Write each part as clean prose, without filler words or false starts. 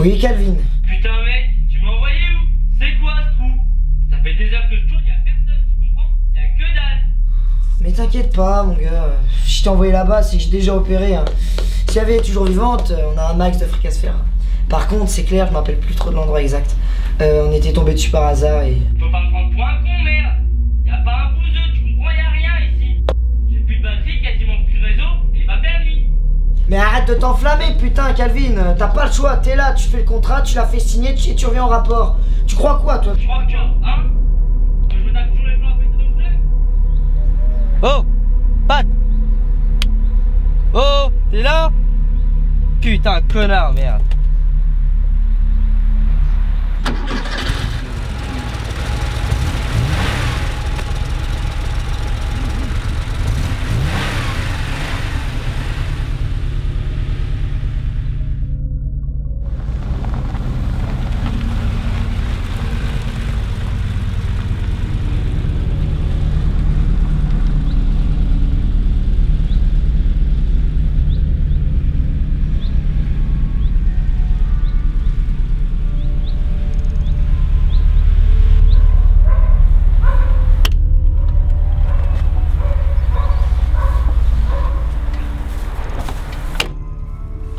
Oui, Calvin. Putain mec, tu m'as envoyé où? C'est quoi ce trou? Ça fait des heures que je tourne, y'a personne, tu comprends? Y'a que dalle. Mais t'inquiète pas, mon gars. Si je t'ai envoyé là-bas, c'est que j'ai déjà opéré. Hein. Si elle est toujours vivante, on a un max de fric à se faire. Par contre, c'est clair, je me rappelle plus trop de l'endroit exact. On était tombé dessus par hasard et... Faut pas me prendre pour un con, merde. Y'a pas un bouseux, tu comprends? Y'a rien ici. J'ai plus de batterie, quasiment plus de réseau, et il va faire nuit. Mais arrête de t'enflammer, putain, Calvin. T'as pas le choix, t'es là, tu fais le contrat, tu l'as fait signer, tu reviens en rapport. Tu crois quoi, toi? Tu crois que, hein? Que je me tape toujours les plans à péter de flemme? Oh! Pat! Oh! T'es là? Putain, connard, merde.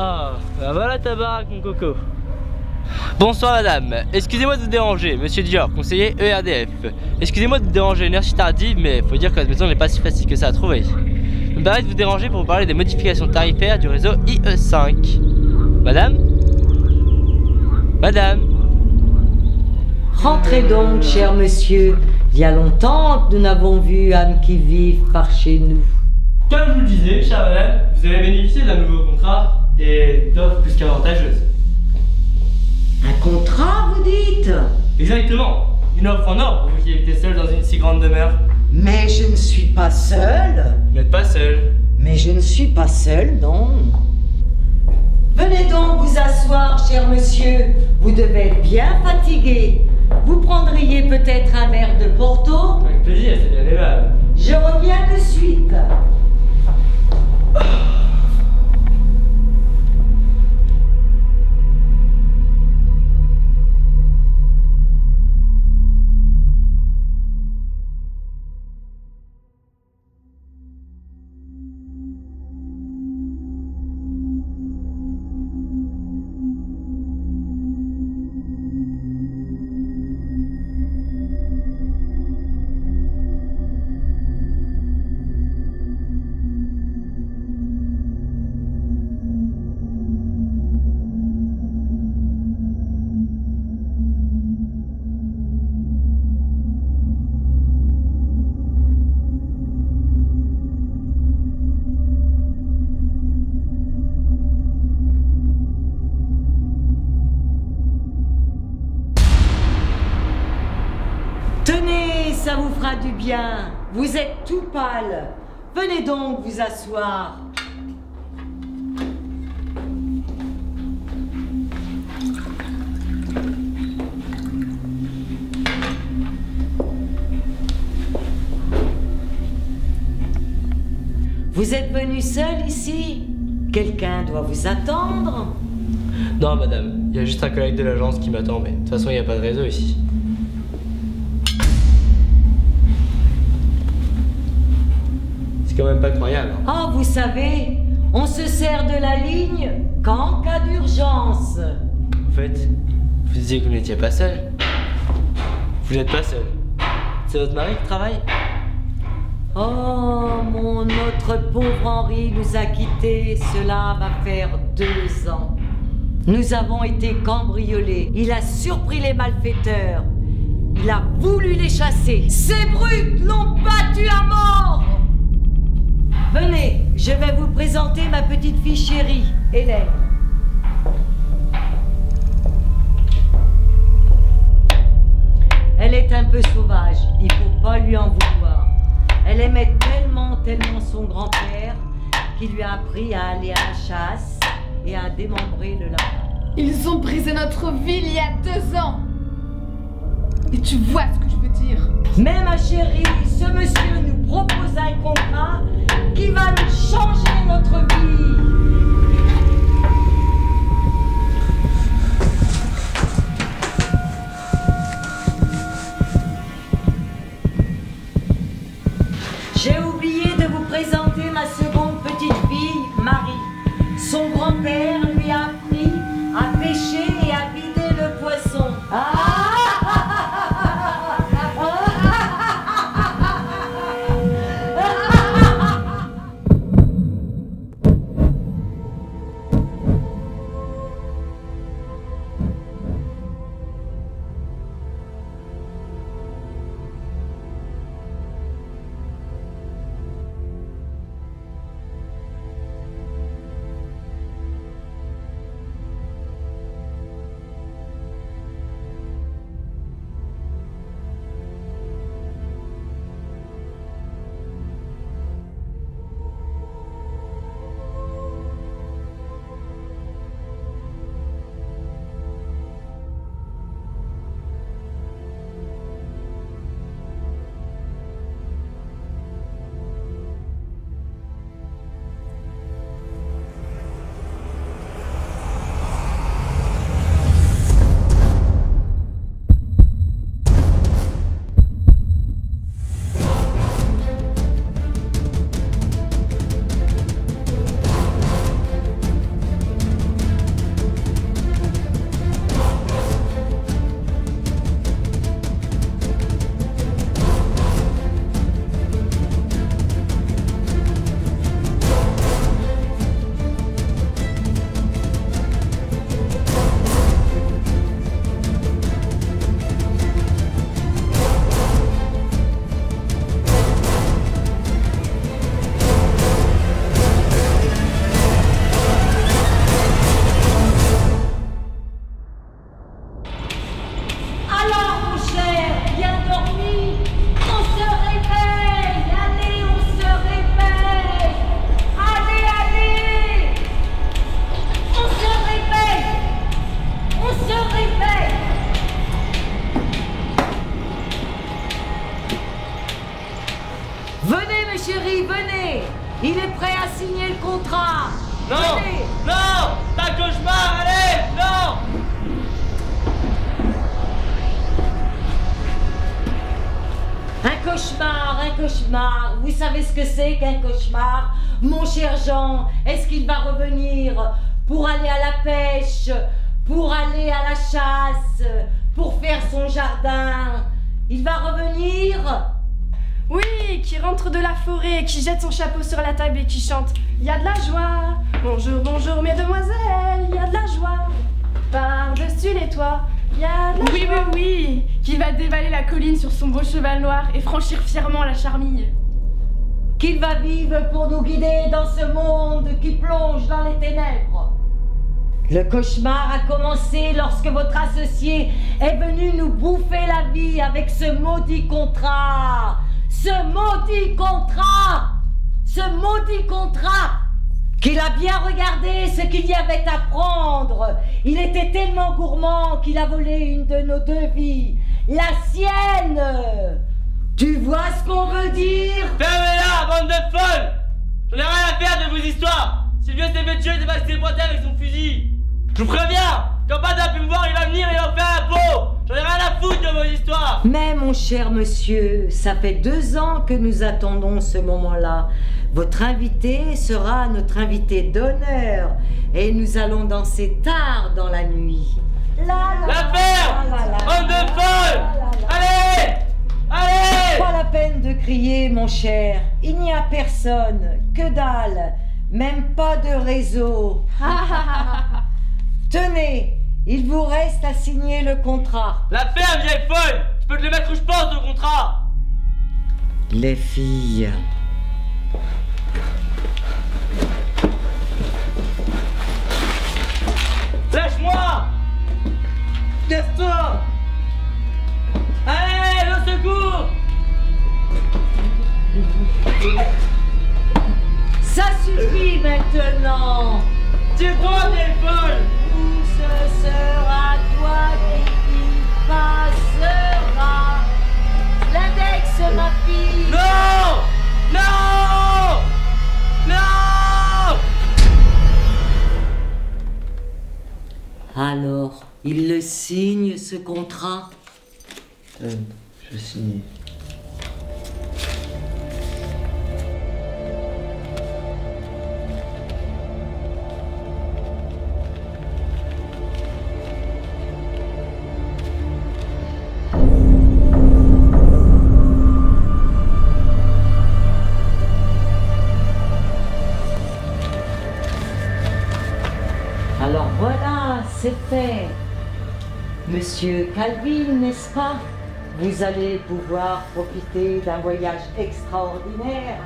Ah, bah voilà ta baraque mon coco. Bonsoir madame, excusez-moi de vous déranger, monsieur Dior, conseiller ERDF. Excusez-moi de vous déranger, une heure si tardive, mais faut dire que la maison n'est pas si facile que ça à trouver. Je me permets de vous déranger pour vous parler des modifications tarifaires du réseau IE5. Madame? Madame? Rentrez donc, cher monsieur. Il y a longtemps que nous n'avons vu âme qui vive par chez nous. Comme je vous le disais, chère madame, vous avez bénéficié d'un nouveau contrat et d'offres plus qu'avantageuses. Un contrat, vous dites? Exactement, une offre en or pour vous qui habitez seul dans une si grande demeure. Mais je ne suis pas seule. Vous n'êtes pas seul. Mais je ne suis pas seule, non. Venez donc vous asseoir, cher monsieur. Vous devez être bien fatigué. Vous prendriez peut-être un verre de Porto? Avec plaisir, c'est bien aimable. Je reviens de suite. Tenez, ça vous fera du bien. Vous êtes tout pâle. Venez donc vous asseoir. Vous êtes venu seul ici? Quelqu'un doit vous attendre? Non madame, il y a juste un collègue de l'agence qui m'attend, mais de toute façon il n'y a pas de réseau ici. C'est quand même pas croyable. Oh, vous savez, on se sert de la ligne qu'en cas d'urgence. En fait, vous disiez que vous n'étiez pas seul. Vous n'êtes pas seul. C'est votre mari qui travaille? Oh, notre pauvre Henri nous a quittés, cela va faire 2 ans. Nous avons été cambriolés. Il a surpris les malfaiteurs. Il a voulu les chasser. Ces brutes l'ont battu à mort. Venez, je vais vous présenter ma petite fille chérie, Hélène. Elle est un peu sauvage, il faut pas lui en vouloir. Elle aimait tellement son grand-père qu'il lui a appris à aller à la chasse et à démembrer le lapin. Ils ont brisé notre ville il y a 2 ans. Et tu vois ce que je veux dire. Mais ma chérie, ce monsieur nous propose un contrat qui va nous changer notre vie. Il est prêt à signer le contrat. Non! Venez. Non! C'est un cauchemar, allez! Non! Un cauchemar, un cauchemar. Vous savez ce que c'est qu'un cauchemar? Mon cher Jean, est-ce qu'il va revenir pour aller à la pêche, pour aller à la chasse, pour faire son jardin? Il va revenir? Oui, qui rentre de la forêt, qui jette son chapeau sur la table et qui chante. Il y a de la joie. Bonjour, bonjour, mesdemoiselles, il y a de la joie. Par-dessus les toits, il y a de la Oui, joie. oui, oui. Qui va dévaler la colline sur son beau cheval noir et franchir fièrement la Charmille. Qu'il va vivre pour nous guider dans ce monde qui plonge dans les ténèbres. Le cauchemar a commencé lorsque votre associé est venu nous bouffer la vie avec ce maudit contrat. Ce maudit contrat! Ce maudit contrat! Qu'il a bien regardé ce qu'il y avait à prendre. Il était tellement gourmand qu'il a volé une de nos deux vies. La sienne! Tu vois ce qu'on veut dire? Fermez-la, bande de folles! J'en ai rien à faire de vos histoires! Si le vieux s'est fait tuer, c'est parce qu'il s'est pointé avec son fusil! Je vous préviens! Quand Pat a pu me voir, il va venir et il va me faire la peau! J'en ai rien à foutre de vos histoires! Mais mon cher monsieur, ça fait 2 ans que nous attendons ce moment-là. Votre invité sera notre invité d'honneur et nous allons danser tard dans la nuit. La ferme! Bande de folles! Allez! Allez! Pas la peine de crier, mon cher. Il n'y a personne, que dalle, même pas de réseau. Tenez, il vous reste à signer le contrat. La ferme, vieille folle! Tu peux te le mettre où je pense, le contrat! Les filles. Lâche-moi! Casse-toi! Allez, au secours! Ça suffit maintenant. Tire-toi, vieille folle! Où ce sera toi qui passera? L'index, ma fille. Non! Non! Non! Alors, il le signe, ce contrat? Je vais signer. Alors voilà, c'est fait. Monsieur Calvin, n'est-ce pas? Vous allez pouvoir profiter d'un voyage extraordinaire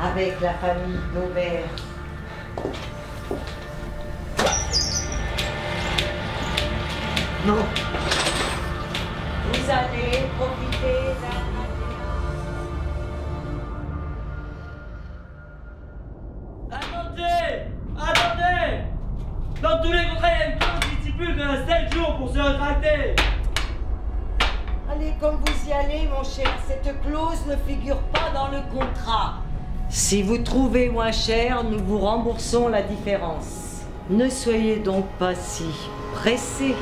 avec la famille d'Aubert. Non. Vous allez profiter d'un... Attendez! Attendez! Dans tous les contrats, il y a une clause qui stipule qu'on a 7 jours pour se rétracter! Allez, comme vous y allez, mon cher, cette clause ne figure pas dans le contrat. Si vous trouvez moins cher, nous vous remboursons la différence. Ne soyez donc pas si pressés.